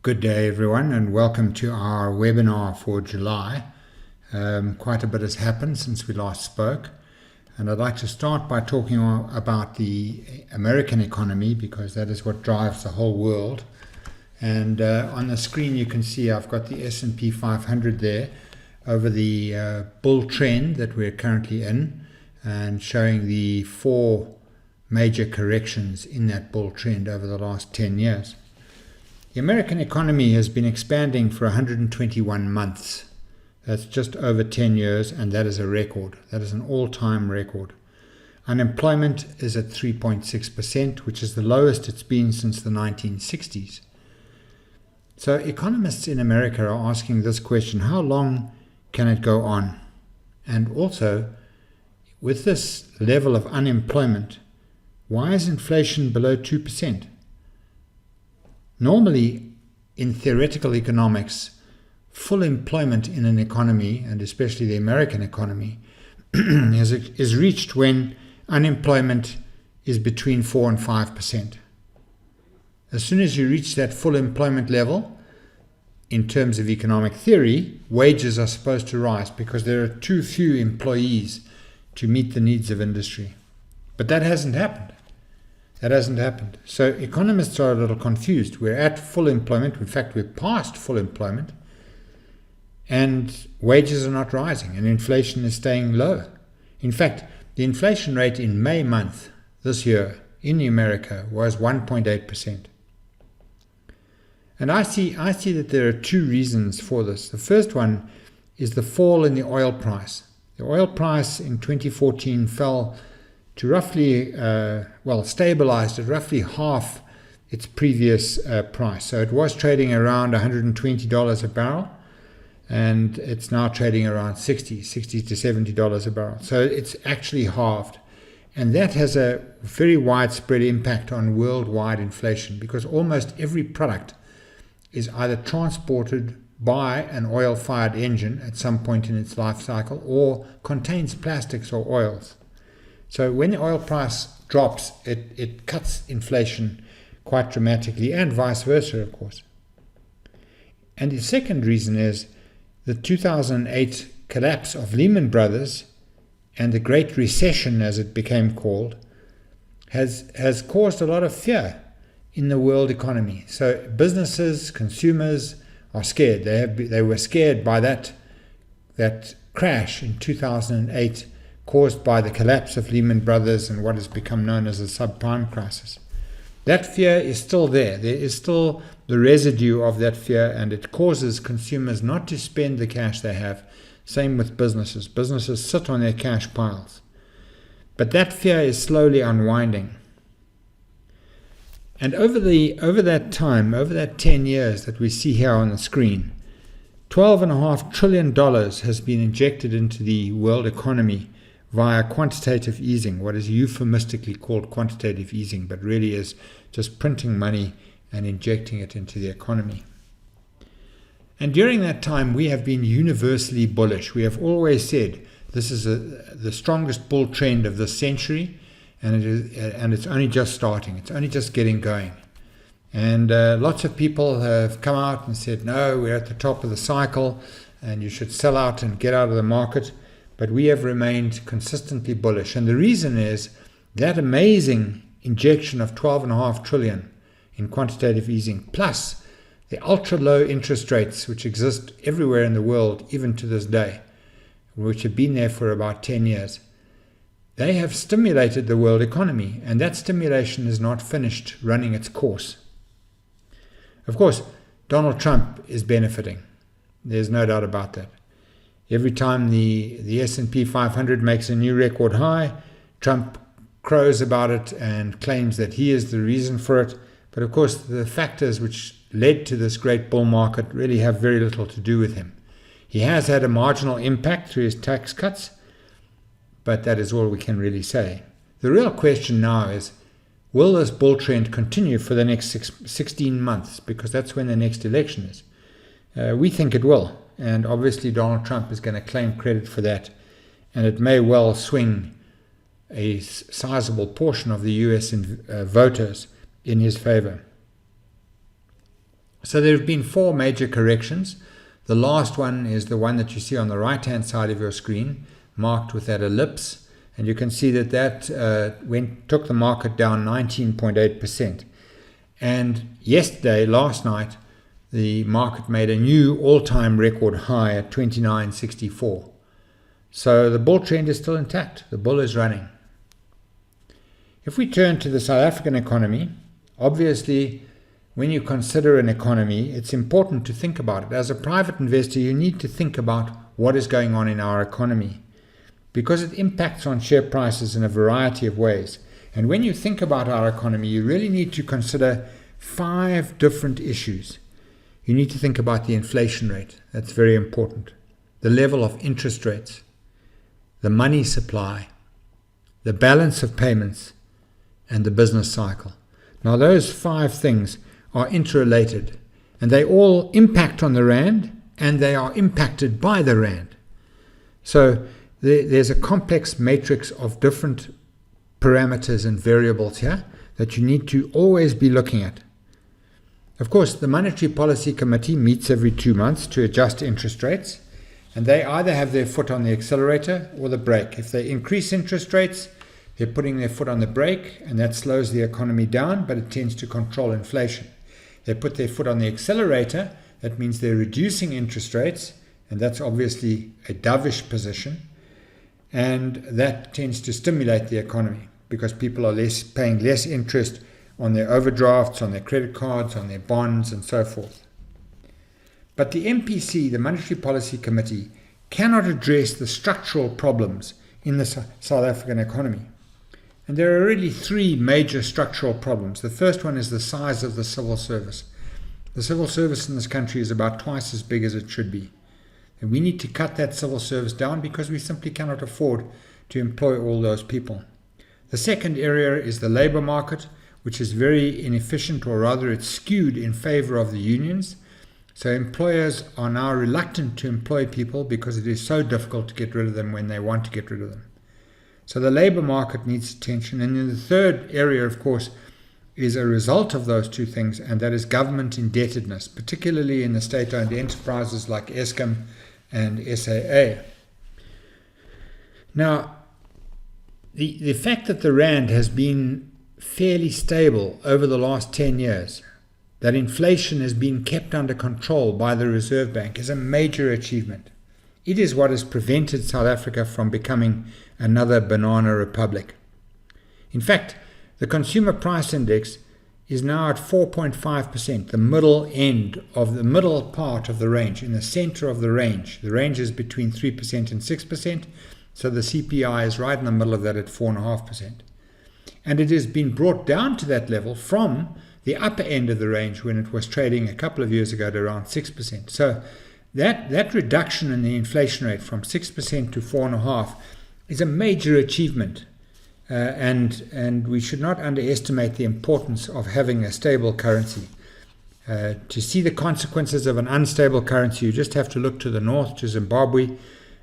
Good day everyone, and welcome to our webinar for July. Quite a bit has happened since we last spoke, and I'd like to start by talking about the American economy because that is what drives the whole world. And on the screen you can see I've got the S&P 500 there over the bull trend that we're currently in, and showing the 4 major corrections in that bull trend over the last 10 years. The American economy has been expanding for 121 months. That's just over 10 years, and that is a record. That is an all-time record. Unemployment is at 3.6%, which is the lowest it's been since the 1960s. So economists in America are asking this question: how long can it go on? And also, with this level of unemployment, why is inflation below 2%? Normally, in theoretical economics, full employment in an economy, and especially the American economy, is reached when unemployment is between 4 and 5%. As soon as you reach that full employment level, in terms of economic theory, wages are supposed to rise because there are too few employees to meet the needs of industry. But that hasn't happened. So economists are a little confused. We're at full employment. In fact, we're past full employment. And wages are not rising. And inflation is staying low. In fact, the inflation rate in May month this year in America was 1.8%. And I see that there are 2 reasons for this. The first one is the fall in the oil price. The oil price in 2014 fell to roughly, stabilized at roughly half its previous price. So it was trading around $120 a barrel, and it's now trading around $60 to $70 a barrel. So it's actually halved. And that has a very widespread impact on worldwide inflation, because almost every product is either transported by an oil-fired engine at some point in its life cycle, or contains plastics or oils. So when the oil price drops, it cuts inflation quite dramatically, and vice versa, of course. And the second reason is the 2008 collapse of Lehman Brothers and the Great Recession, as it became called, has caused a lot of fear in the world economy. So businesses, consumers are scared. They were scared by that crash in 2008, caused by the collapse of Lehman Brothers and what has become known as the subprime crisis. That fear is still there. There is still the residue of that fear, and it causes consumers not to spend the cash they have. Same with businesses. Businesses sit on their cash piles. But that fear is slowly unwinding. And over that time, over that 10 years that we see here on the screen, $12.5 trillion has been injected into the world economy via quantitative easing, what is euphemistically called quantitative easing, but really is just printing money and injecting it into the economy. And during that time, we have been universally bullish. We have always said this is the strongest bull trend of this century, and it's only just starting. It's only just getting going. And lots of people have come out and said, no, we're at the top of the cycle, and you should sell out and get out of the market. But we have remained consistently bullish. And the reason is that amazing injection of $12.5 trillion in quantitative easing, plus the ultra-low interest rates which exist everywhere in the world, even to this day, which have been there for about 10 years, they have stimulated the world economy. And that stimulation is not finished running its course. Of course, Donald Trump is benefiting. There's no doubt about that. Every time the S&P 500 makes a new record high, Trump crows about it and claims that he is the reason for it. But of course, the factors which led to this great bull market really have very little to do with him. He has had a marginal impact through his tax cuts, but that is all we can really say. The real question now is, will this bull trend continue for the next 16 months? Because that's when the next election is. We think it will. And obviously Donald Trump is going to claim credit for that. And it may well swing a sizable portion of the US voters in his favor. So there have been 4 major corrections. The last one is the one that you see on the right-hand side of your screen, marked with that ellipse. And you can see that took the market down 19.8%. And yesterday, last night, the market made a new all-time record high at 29.64. So the bull trend is still intact. The bull is running. If we turn to the South African economy, obviously, when you consider an economy, it's important to think about it. As a private investor, you need to think about what is going on in our economy, because it impacts on share prices in a variety of ways. And when you think about our economy, you really need to consider 5 different issues. You need to think about the inflation rate. That's very important. The level of interest rates, the money supply, the balance of payments, and the business cycle. Now, those 5 things are interrelated, and they all impact on the rand, and they are impacted by the rand. So there's a complex matrix of different parameters and variables here that you need to always be looking at. Of course, the Monetary Policy Committee meets every 2 months to adjust interest rates, and they either have their foot on the accelerator or the brake. If they increase interest rates, they're putting their foot on the brake, and that slows the economy down, but it tends to control inflation. They put their foot on the accelerator, that means they're reducing interest rates, and that's obviously a dovish position, and that tends to stimulate the economy because people are paying less interest on their overdrafts, on their credit cards, on their bonds, and so forth. But the MPC, the Monetary Policy Committee, cannot address the structural problems in the South African economy. And there are really 3 major structural problems. The first one is the size of the civil service. The civil service in this country is about twice as big as it should be. And we need to cut that civil service down because we simply cannot afford to employ all those people. The second area is the labor market, which is very inefficient, or rather it's skewed in favor of the unions. So employers are now reluctant to employ people because it is so difficult to get rid of them when they want to get rid of them. So the labor market needs attention. And then the third area, of course, is a result of those 2 things, and that is government indebtedness, particularly in the state-owned enterprises like Eskom and SAA. Now, the fact that the rand has been fairly stable over the last 10 years, that inflation has been kept under control by the Reserve Bank, is a major achievement. It is what has prevented South Africa from becoming another banana republic. In fact, the Consumer Price Index is now at 4.5%, the middle part of the range, in the center of the range. The range is between 3% and 6%, so the CPI is right in the middle of that at 4.5%. And it has been brought down to that level from the upper end of the range when it was trading a couple of years ago at around 6%. So that reduction in the inflation rate from 6% to 4.5% is a major achievement. And we should not underestimate the importance of having a stable currency. To see the consequences of an unstable currency, you just have to look to the north, to Zimbabwe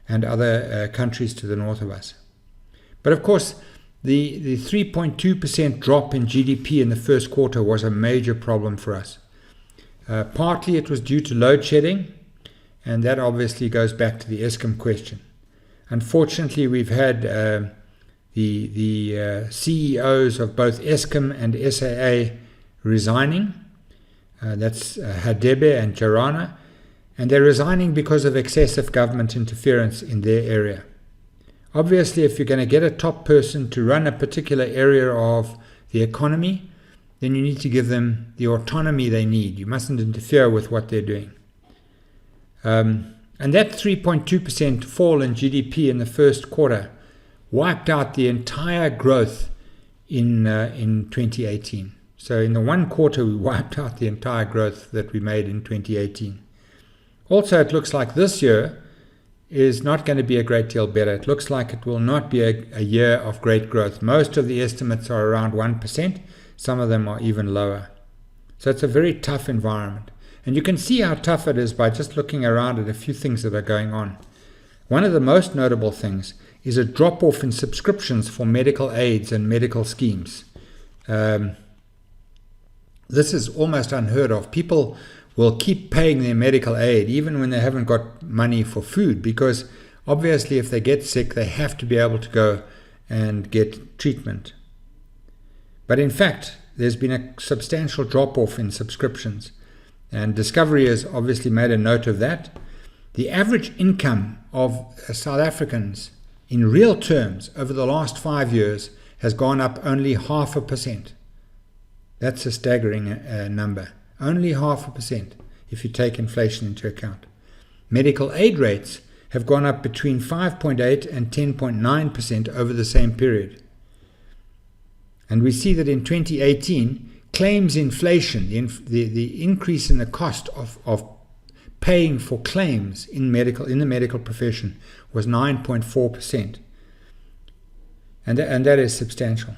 and other countries to the north of us. But of course, the 3.2% drop in GDP in the first quarter was a major problem for us. Partly it was due to load shedding, and that obviously goes back to the Eskom question. Unfortunately, we've had the CEOs of both Eskom and SAA resigning. That's Hadebe and Jarana. And they're resigning because of excessive government interference in their area. Obviously, if you're going to get a top person to run a particular area of the economy, then you need to give them the autonomy they need. You mustn't interfere with what they're doing. And that 3.2% fall in GDP in the first quarter wiped out the entire growth in 2018. So in the one quarter, we wiped out the entire growth that we made in 2018. Also, it looks like this year is not going to be a great deal better. It looks like it will not be a year of great growth. Most of the estimates are around 1%. Some of them are even lower. So it's a very tough environment. And you can see how tough it is by just looking around at a few things that are going on. One of the most notable things is a drop-off in subscriptions for medical aids and medical schemes. This is almost unheard of. People will keep paying their medical aid even when they haven't got money for food, because obviously if they get sick, they have to be able to go and get treatment. But in fact, there's been a substantial drop-off in subscriptions, and Discovery has obviously made a note of that. The average income of South Africans in real terms over the last 5 years has gone up only 0.5%. That's a staggering number. Only 0.5% if you take inflation into account. Medical aid rates have gone up between 5.8 and 10.9% over the same period. And we see that in 2018, claims inflation, the increase in the cost of paying for claims in the medical profession was 9.4%. And that is substantial.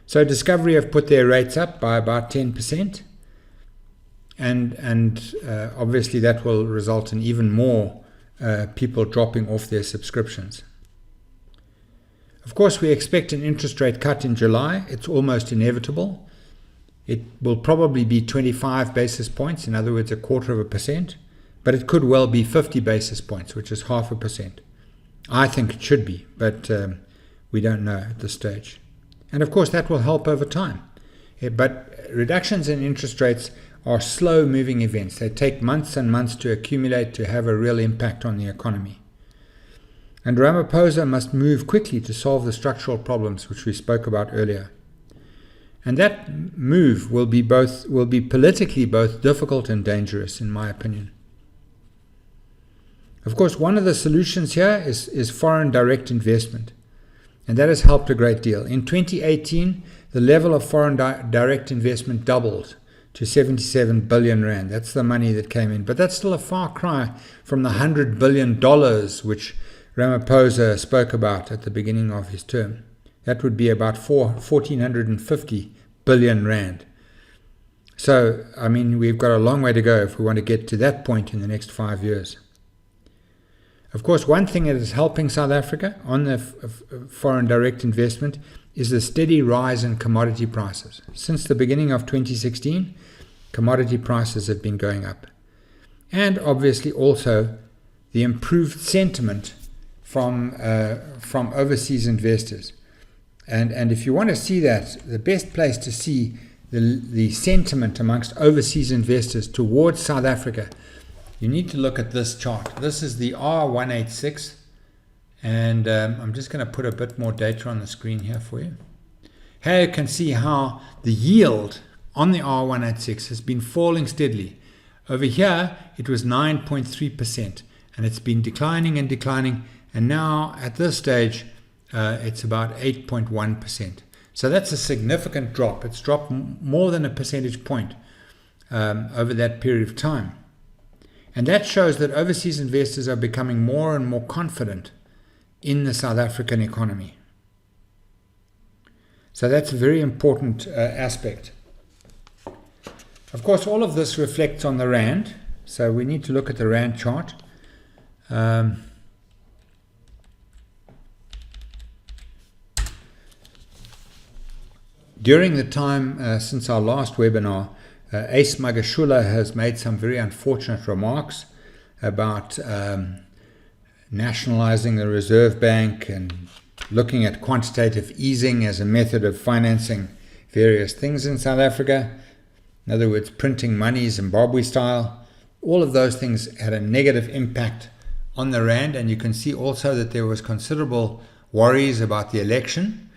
So Discovery have put their rates up by about 10%, and obviously that will result in even more people dropping off their subscriptions. Of course, we expect an interest rate cut in July. It's almost inevitable. It will probably be 25 basis points, in other words, 0.25%, but it could well be 50 basis points, which is 0.5%. I think it should be, but we don't know at this stage. And of course, that will help over time. But reductions in interest rates are slow-moving events. They take months and months to accumulate to have a real impact on the economy. And Ramaphosa must move quickly to solve the structural problems which we spoke about earlier. And that move will be politically both difficult and dangerous, in my opinion. Of course, one of the solutions here is foreign direct investment. And that has helped a great deal. In 2018, the level of foreign direct investment doubled to 77 billion rand. That's the money that came in. But that's still a far cry from the $100 billion which Ramaphosa spoke about at the beginning of his term. That would be about 1,450 billion rand. So, I mean, we've got a long way to go if we want to get to that point in the next 5 years. Of course, one thing that is helping South Africa on the foreign direct investment is the steady rise in commodity prices. Since the beginning of 2016, commodity prices have been going up. And obviously also the improved sentiment from overseas investors. And if you want to see that, the best place to see the sentiment amongst overseas investors towards South Africa, you need to look at this chart. This is the R186, and I'm just going to put a bit more data on the screen here for you. Here you can see how the yield on the R186 has been falling steadily. Over here, it was 9.3%, and it's been declining and declining, and now at this stage, it's about 8.1%. So that's a significant drop. It's dropped more than a percentage point over that period of time. And that shows that overseas investors are becoming more and more confident in the South African economy. So that's a very important aspect. Of course, all of this reflects on the rand. So we need to look at the rand chart. During the time since our last webinar, Ace Magashula has made some very unfortunate remarks about nationalizing the Reserve Bank and looking at quantitative easing as a method of financing various things in South Africa. In other words, printing money Zimbabwe style. All of those things had a negative impact on the rand, and you can see also that there was considerable worries about the election.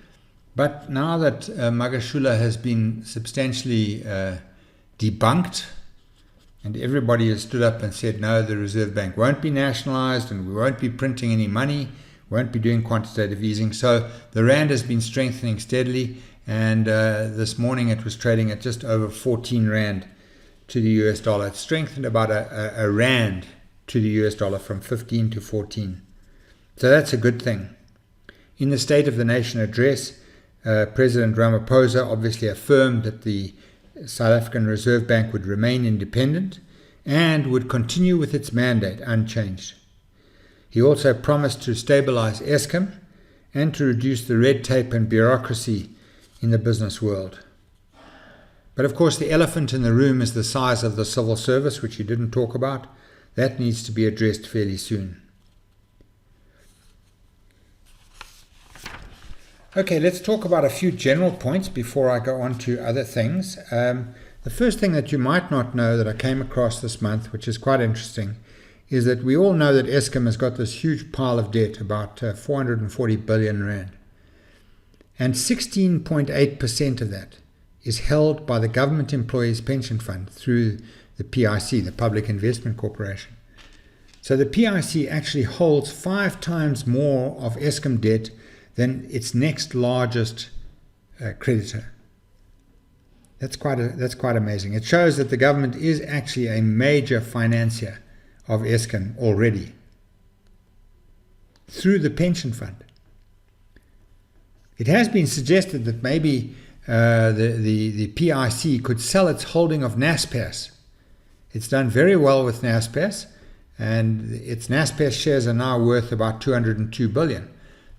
But now that Magashula has been substantially debunked, and everybody has stood up and said, no, the Reserve Bank won't be nationalized, and we won't be printing any money, won't be doing quantitative easing. So the rand has been strengthening steadily, and this morning it was trading at just over 14 rand to the US dollar. It strengthened about a rand to the US dollar from 15 to 14. So that's a good thing. In the State of the Nation address, President Ramaphosa obviously affirmed that the South African Reserve Bank would remain independent and would continue with its mandate unchanged. He also promised to stabilize Eskom and to reduce the red tape and bureaucracy in the business world. But of course, the elephant in the room is the size of the civil service, which you didn't talk about. That needs to be addressed fairly soon. Okay, let's talk about a few general points before I go on to other things. The first thing that you might not know that I came across this month, which is quite interesting, is that we all know that Eskom has got this huge pile of debt, about 440 billion rand. And 16.8% of that is held by the Government Employees Pension Fund through the PIC, the Public Investment Corporation. So the PIC actually holds 5 times more of Eskom debt than its next largest creditor. That's quite amazing. It shows that the government is actually a major financier of Eskom already through the pension fund. It has been suggested that maybe the PIC could sell its holding of Naspers. It's done very well with Naspers, and its Naspers shares are now worth about 202 billion.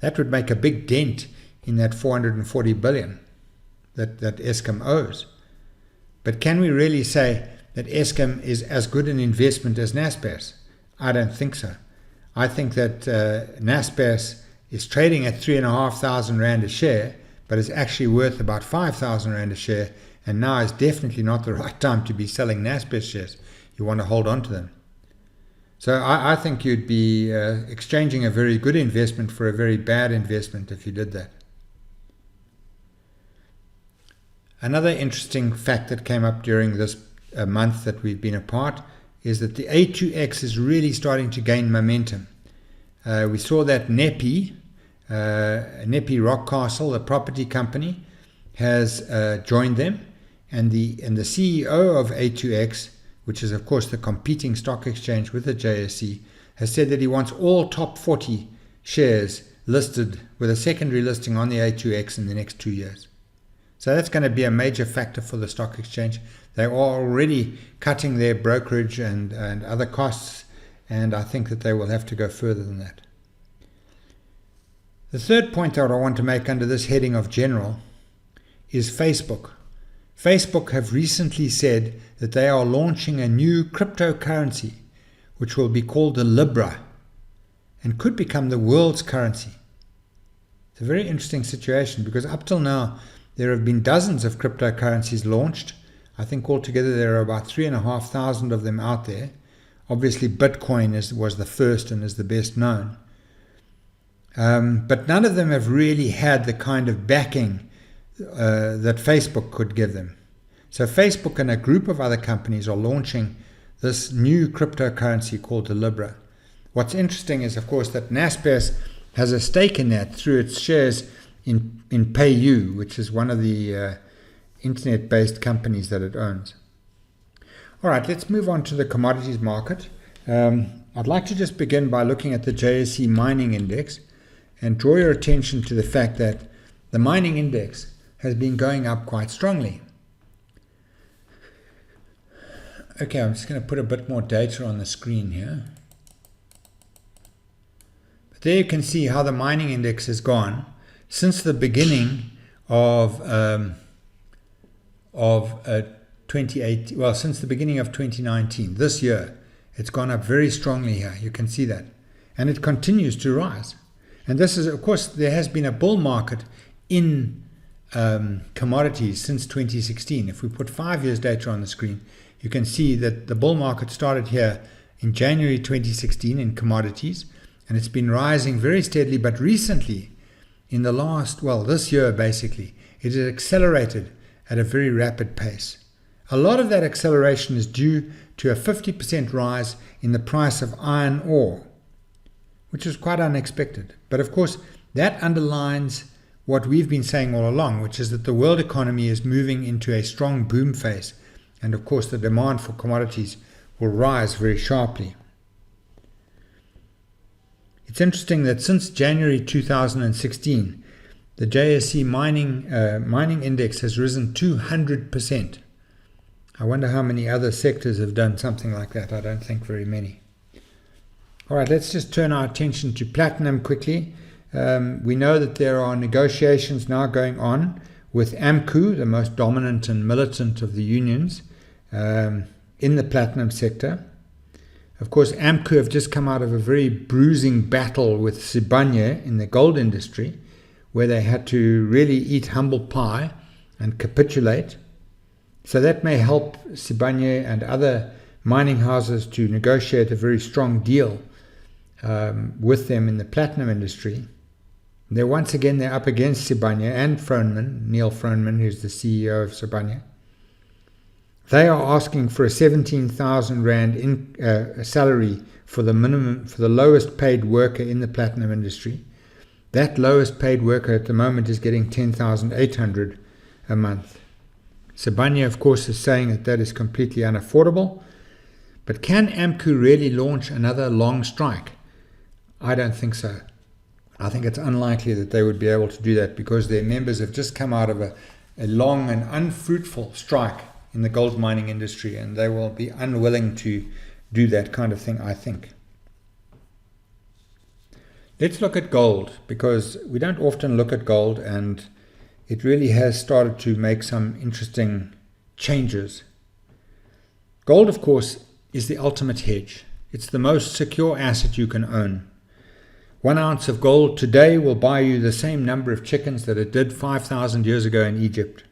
That would make a big dent in that 440 billion that Eskom owes. But can we really say that Eskom is as good an investment as Naspers? I don't think so. I think that Naspers is trading at 3,500 rand a share, but is actually worth about 5,000 rand a share, and now is definitely not the right time to be selling Naspers shares. You want to hold on to them. So I think you'd be exchanging a very good investment for a very bad investment if you did that. Another interesting fact that came up during this month that we've been apart is that the A2X is really starting to gain momentum. We saw that Napier Rockcastle, the property company, has joined them, and the CEO of A2X, which is of course the competing stock exchange with the JSE, has said that he wants all top 40 shares listed with a secondary listing on the A2X in the next 2 years. So that's going to be a major factor for the stock exchange. They are already cutting their brokerage and other costs, and I think that they will have to go further than that. The third point that I want to make under this heading of general is Facebook. Facebook have recently said that they are launching a new cryptocurrency, which will be called the Libra, and could become the world's currency. It's a very interesting situation, because up till now, there have been dozens of cryptocurrencies launched. I think altogether there are about 3,500 of them out there. Obviously, Bitcoin was the first and is the best known. But none of them have really had the kind of backing that Facebook could give them. So Facebook and a group of other companies are launching this new cryptocurrency called the Libra. What's interesting is, of course, that Naspers has a stake in that through its shares in PayU, which is one of the internet-based companies that it owns. All right, let's move on to the commodities market. I'd like to just begin by looking at the JSE mining index and draw your attention to the fact that the mining index has been going up quite strongly. Okay, I'm just going to put a bit more data on the screen here. But there you can see how the mining index has gone since the beginning of 2018. Well, since the beginning of 2019, this year, it's gone up very strongly here. You can see that, and it continues to rise. And this is, of course, there has been a bull market in commodities since 2016. If we put 5 years data on the screen, you can see that the bull market started here in January 2016 in commodities, and it's been rising very steadily. But recently, in the last, this year basically, it has accelerated at a very rapid pace. A lot of that acceleration is due to a 50% rise in the price of iron ore, which was quite unexpected. But of course, that underlines what we've been saying all along, which is that the world economy is moving into a strong boom phase. And of course, the demand for commodities will rise very sharply. It's interesting that since January 2016, the JSE mining index has risen 200%. I wonder how many other sectors have done something like that. I don't think very many. All right, let's just turn our attention to platinum quickly. We know that there are negotiations now going on with AMCU, the most dominant and militant of the unions in the platinum sector. Of course, AMCU have just come out of a very bruising battle with Sibanye in the gold industry, where they had to really eat humble pie and capitulate. So that may help Sibanye and other mining houses to negotiate a very strong deal with them in the platinum industry. They're up against Sibanye and Froneman, Neil Froneman, who's the CEO of Sibanye. They are asking for a 17,000 rand salary for the lowest paid worker in the platinum industry. That lowest paid worker at the moment is getting 10,800 a month. Sibanye, of course, is saying that is completely unaffordable. But can AMCU really launch another long strike? I don't think so. I think it's unlikely that they would be able to do that, because their members have just come out of a long and unfruitful strike in the gold mining industry, and they will be unwilling to do that kind of thing, I think. Let's look at gold, because we don't often look at gold, and it really has started to make some interesting changes. Gold, of course, is the ultimate hedge. It's the most secure asset you can own. 1 ounce of gold today will buy you the same number of chickens that it did 5,000 years ago in Egypt.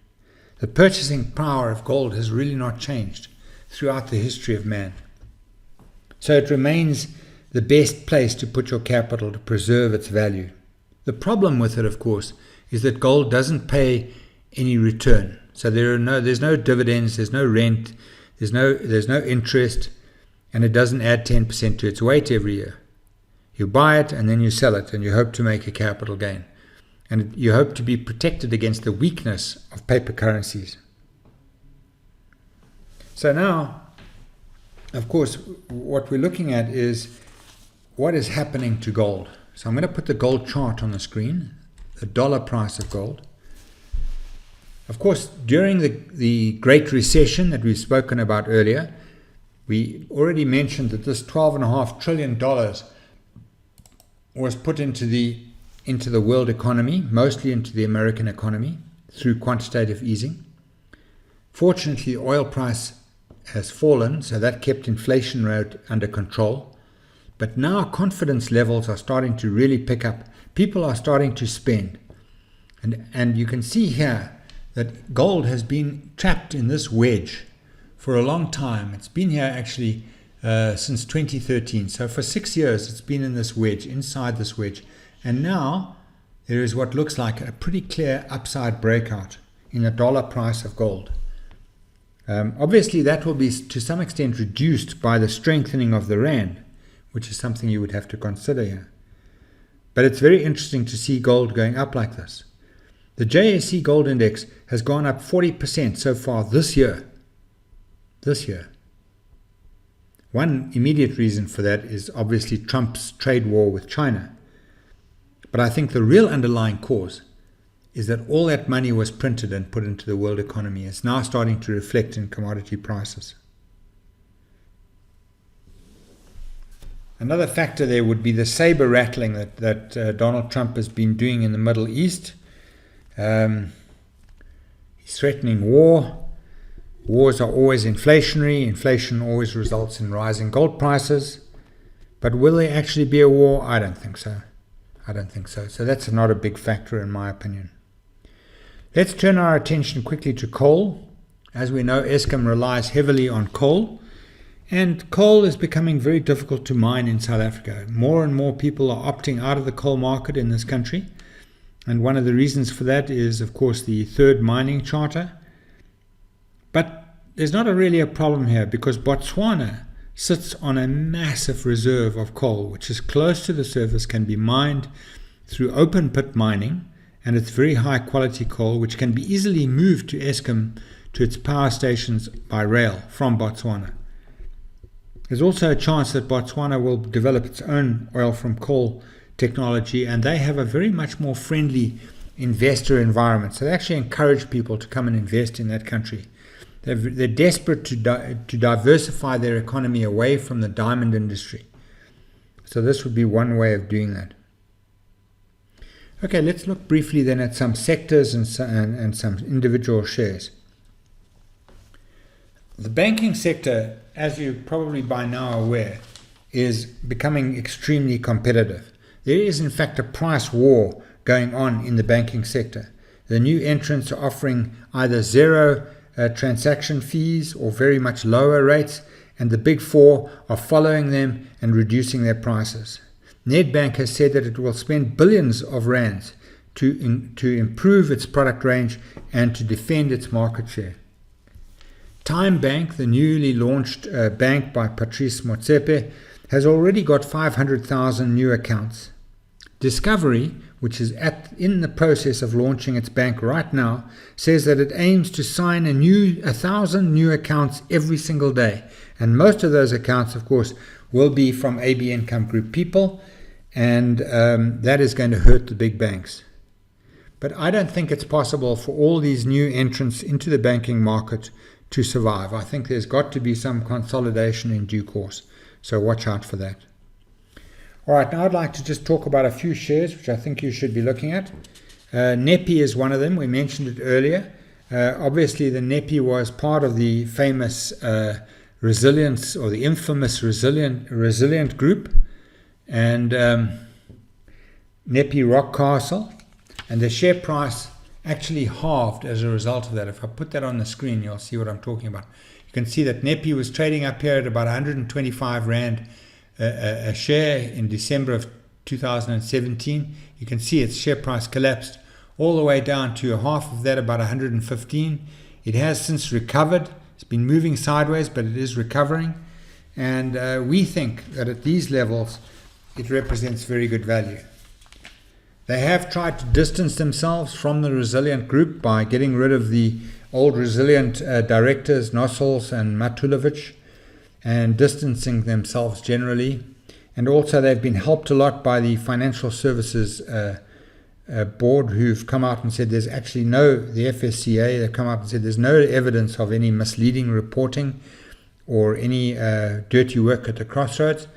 The purchasing power of gold has really not changed throughout the history of man. So it remains the best place to put your capital to preserve its value. The problem with it, of course, is that gold doesn't pay any return. So there's no dividends, there's no rent, there's no interest, and it doesn't add 10% to its weight every year. You buy it and then you sell it, and you hope to make a capital gain. And you hope to be protected against the weakness of paper currencies. So now, of course, what we're looking at is what is happening to gold. So I'm going to put the gold chart on the screen, the dollar price of gold. Of course, during the Great Recession that we've spoken about earlier, we already mentioned that this $12.5 trillion was put into the world economy, mostly into the American economy, through quantitative easing. Fortunately, the oil price has fallen, so that kept inflation rate under control. But now confidence levels are starting to really pick up. People are starting to spend. And you can see here that gold has been trapped in this wedge for a long time. It's been here actually since 2013. So for 6 years, it's been in this wedge, inside this wedge. And now there is what looks like a pretty clear upside breakout in the dollar price of gold. Obviously, that will be to some extent reduced by the strengthening of the rand, which is something you would have to consider here. But it's very interesting to see gold going up like this. The JSE gold index has gone up 40% so far this year. One immediate reason for that is obviously Trump's trade war with China. But I think the real underlying cause is that all that money was printed and put into the world economy. It's now starting to reflect in commodity prices. Another factor there would be the saber rattling that Donald Trump has been doing in the Middle East. He's threatening war. Wars are always inflationary. Inflation always results in rising gold prices. But will there actually be a war? I don't think so. So that's not a big factor in my opinion. Let's turn our attention quickly to coal. As we know, Eskom relies heavily on coal. And coal is becoming very difficult to mine in South Africa. More and more people are opting out of the coal market in this country. And one of the reasons for that is, of course, the third mining charter. But there's not really a problem here, because Botswana sits on a massive reserve of coal, which is close to the surface, can be mined through open pit mining, and it's very high quality coal, which can be easily moved to Eskom to its power stations by rail from Botswana. There's also a chance that Botswana will develop its own oil from coal technology, and they have a very much more friendly investor environment. So they actually encourage people to come and invest in that country. They're desperate to diversify their economy away from the diamond industry. So this would be one way of doing that. Okay, let's look briefly then at some sectors and some individual shares. The banking sector, as you probably by now are aware, is becoming extremely competitive. There is in fact a price war going on in the banking sector. The new entrants are offering either zero transaction fees or very much lower rates, and the big four are following them and reducing their prices. Nedbank has said that it will spend billions of rands to improve its product range and to defend its market share. Time Bank, the newly launched bank by Patrice Motsepe, has already got 500,000 new accounts. Discovery, which is in the process of launching its bank right now, says that it aims to sign 1,000 new accounts every single day. And most of those accounts, of course, will be from AB Income Group people, and that is going to hurt the big banks. But I don't think it's possible for all these new entrants into the banking market to survive. I think there's got to be some consolidation in due course, so watch out for that. All right, now I'd like to just talk about a few shares which I think you should be looking at. Napier is one of them. We mentioned it earlier. Obviously, the Napier was part of the famous resilience, or the infamous resilient group, and Napier Rockcastle, and the share price actually halved as a result of that. If I put that on the screen, you'll see what I'm talking about. You can see that Napier was trading up here at about 125 Rand a share in December of 2017. You can see its share price collapsed all the way down to half of that, about 115. It has since recovered. It's been moving sideways, but it is recovering. And we think that at these levels, it represents very good value. They have tried to distance themselves from the resilient group by getting rid of the old resilient directors, Nossels and Matulovic, and distancing themselves generally. And also they've been helped a lot by the Financial Services Board, who've come out and said there's actually the FSCA, they've come out and said there's no evidence of any misleading reporting or any dirty work at the crossroads.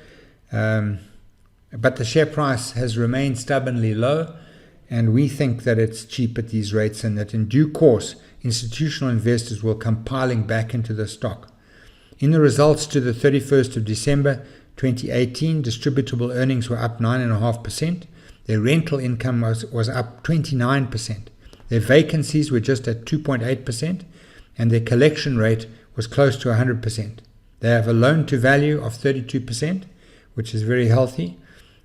But the share price has remained stubbornly low, and we think that it's cheap at these rates, and that in due course institutional investors will come piling back into the stock. In the results to the 31st of December 2018, distributable earnings were up 9.5%. Their rental income was up 29%. Their vacancies were just at 2.8%, and their collection rate was close to 100%. They have a loan to value of 32%, which is very healthy.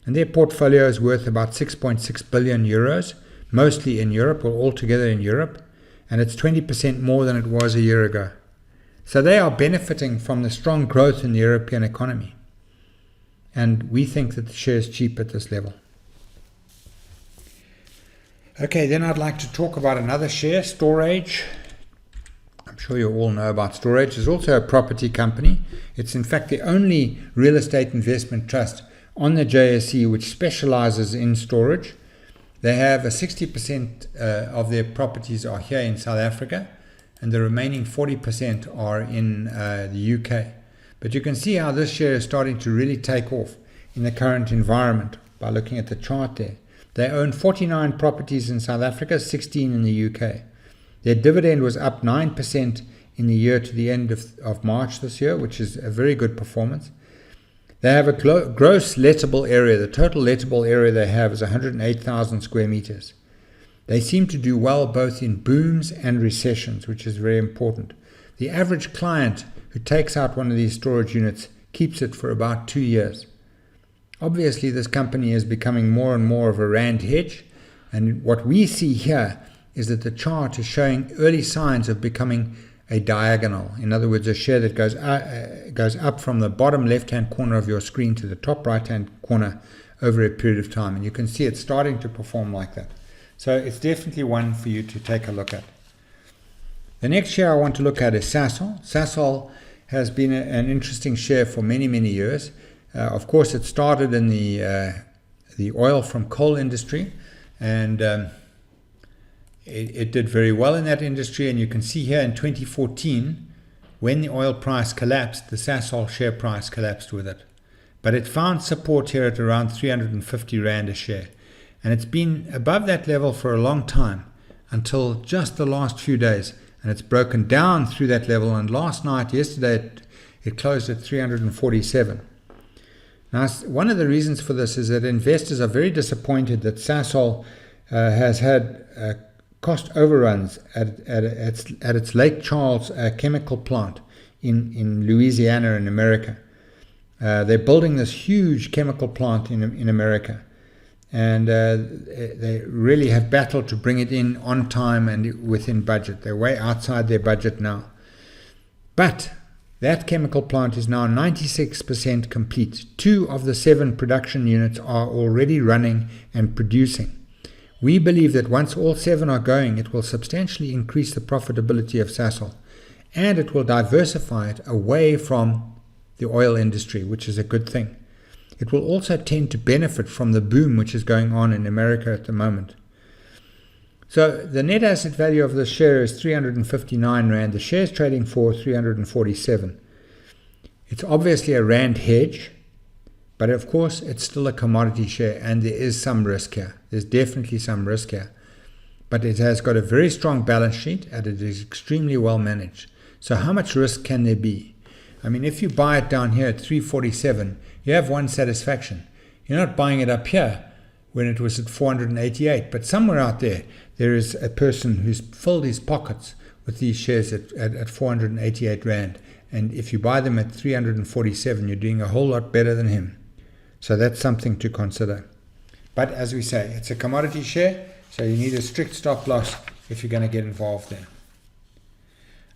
And their portfolio is worth about 6.6 billion euros, mostly in Europe, or altogether in Europe, and it's 20% more than it was a year ago. So they are benefiting from the strong growth in the European economy. And we think that the share is cheap at this level. Okay, then I'd like to talk about another share, Storage. I'm sure you all know about Storage. It's also a property company. It's in fact the only real estate investment trust on the JSE which specializes in storage. They have 60% of their properties are here in South Africa, and the remaining 40% are in the UK. But you can see how this share is starting to really take off in the current environment by looking at the chart there. They own 49 properties in South Africa, 16 in the UK. Their dividend was up 9% in the year to the end of March this year, which is a very good performance. They have a gross lettable area. The total lettable area they have is 108,000 square meters. They seem to do well both in booms and recessions, which is very important. The average client who takes out one of these storage units keeps it for about 2 years. Obviously, this company is becoming more and more of a rand hedge, and what we see here is that the chart is showing early signs of becoming a diagonal. In other words, a share that goes up from the bottom left-hand corner of your screen to the top right-hand corner over a period of time. And you can see it's starting to perform like that. So it's definitely one for you to take a look at. The next share I want to look at is Sasol. Sasol has been an interesting share for many, many years. Of course, it started in the oil from coal industry, and it did very well in that industry. And you can see here in 2014, when the oil price collapsed, the Sasol share price collapsed with it. But it found support here at around 350 Rand a share. And it's been above that level for a long time until just the last few days. And it's broken down through that level. And yesterday, it closed at 347. Now, one of the reasons for this is that investors are very disappointed that Sasol has had cost overruns at its Lake Charles chemical plant in Louisiana in America. They're building this huge chemical plant in America, and they really have battled to bring it in on time and within budget. They're way outside their budget now. But that chemical plant is now 96% complete. 2 of the 7 production units are already running and producing. We believe that once all 7 are going, it will substantially increase the profitability of Sasol, and it will diversify it away from the oil industry, which is a good thing. It will also tend to benefit from the boom which is going on in America at the moment. So the net asset value of this share is 359 Rand. The share is trading for 347. It's obviously a Rand hedge, but of course it's still a commodity share, and there is some risk here. There's definitely some risk here. But it has got a very strong balance sheet, and it is extremely well managed. So how much risk can there be? I mean, if you buy it down here at 347, you have one satisfaction. You're not buying it up here when it was at 488, but somewhere out there is a person who's filled his pockets with these shares at 488 Rand. And if you buy them at 347, you're doing a whole lot better than him. So that's something to consider. But as we say, it's a commodity share, so you need a strict stop loss if you're going to get involved there.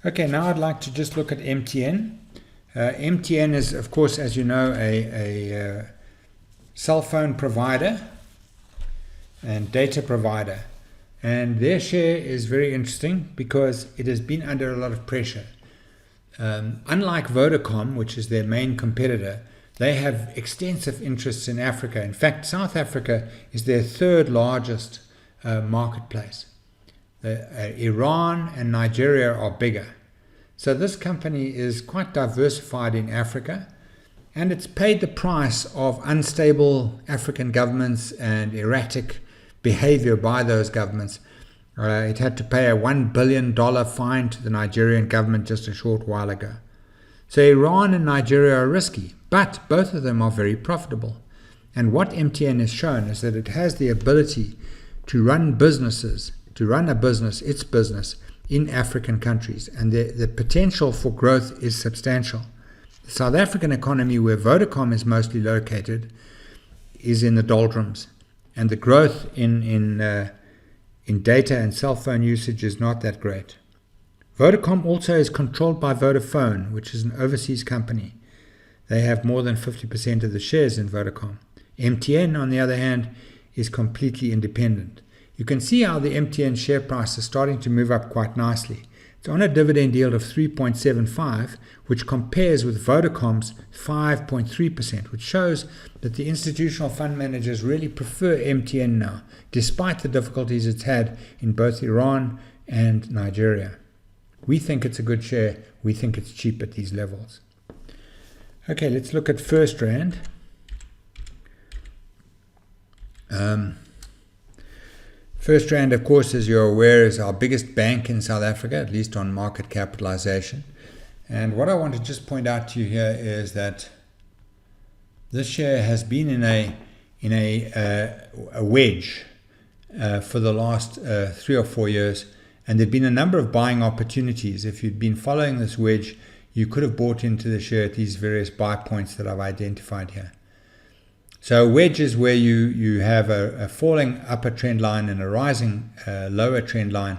Okay, now I'd like to just look at MTN. MTN is, of course, as you know, a cell phone provider and data provider. And their share is very interesting because it has been under a lot of pressure. Unlike Vodacom, which is their main competitor, they have extensive interests in Africa. In fact, South Africa is their 3rd largest marketplace. Iran and Nigeria are bigger. So this company is quite diversified in Africa, and it's paid the price of unstable African governments and erratic behavior by those governments. It had to pay a $1 billion fine to the Nigerian government just a short while ago. So Iran and Nigeria are risky, but both of them are very profitable. And what MTN has shown is that it has the ability to run businesses, its business, in African countries. And the potential for growth is substantial. The South African economy, where Vodacom is mostly located, is in the doldrums. And the growth in data and cell phone usage is not that great. Vodacom also is controlled by Vodafone, which is an overseas company. They have more than 50% of the shares in Vodacom. MTN, on the other hand, is completely independent. You can see how the MTN share price is starting to move up quite nicely. It's on a dividend yield of 3.75, which compares with Vodacom's 5.3%, which shows that the institutional fund managers really prefer MTN now, despite the difficulties it's had in both Iran and Nigeria. We think it's a good share. We think it's cheap at these levels. Okay, let's look at First Rand. First Rand, of course, as you're aware, is our biggest bank in South Africa, at least on market capitalization. And what I want to just point out to you here is that this share has been in a wedge for the last 3 or 4 years, and there've been a number of buying opportunities. If you'd been following this wedge, you could have bought into the share at these various buy points that I've identified here. So a wedge is where you have a falling upper trend line and a rising lower trend line.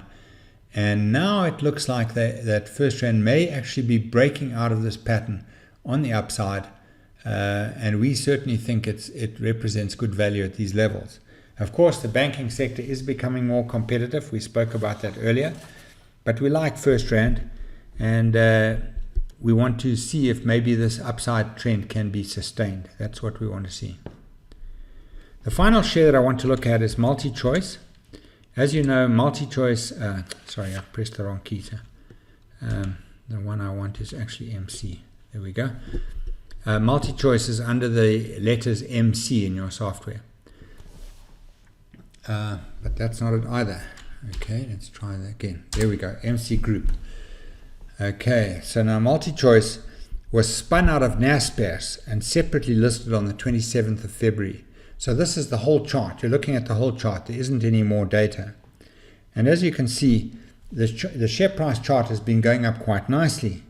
And now it looks like that First Rand may actually be breaking out of this pattern on the upside. And we certainly think it represents good value at these levels. Of course, the banking sector is becoming more competitive. We spoke about that earlier. But we like First Rand. And we want to see if maybe this upside trend can be sustained. That's what we want to see. The final share that I want to look at is MultiChoice. As you know, MultiChoice, sorry, I pressed the wrong key. The one I want is actually MC. There we go. MultiChoice is under the letters MC in your software. but that's not it either. Okay, let's try that again. There we go, MC Group. Okay, so now MultiChoice was spun out of Napier and separately listed on the 27th of February. So this is the whole chart. You're looking at the whole chart. There isn't any more data. And as you can see, the share price chart has been going up quite nicely.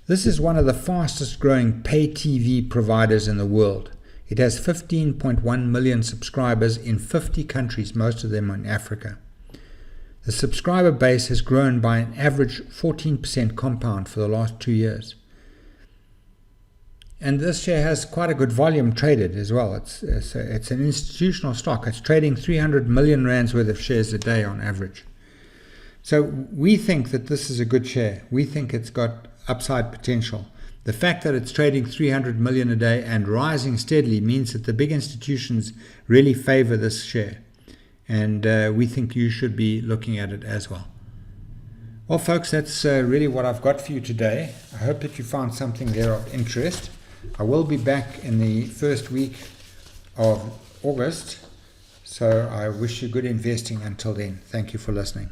This is one of the fastest growing pay TV providers in the world. It has 15.1 million subscribers in 50 countries, most of them in Africa. The subscriber base has grown by an average 14% compound for the last 2 years. And this share has quite a good volume traded as well. It's an institutional stock. It's trading 300 million rands worth of shares a day on average. So we think that this is a good share. We think it's got upside potential. The fact that it's trading 300 million a day and rising steadily means that the big institutions really favor this share. And we think you should be looking at it as well. Well, folks, that's really what I've got for you today. I hope that you found something there of interest. I will be back in the first week of August, so I wish you good investing until then. Thank you for listening.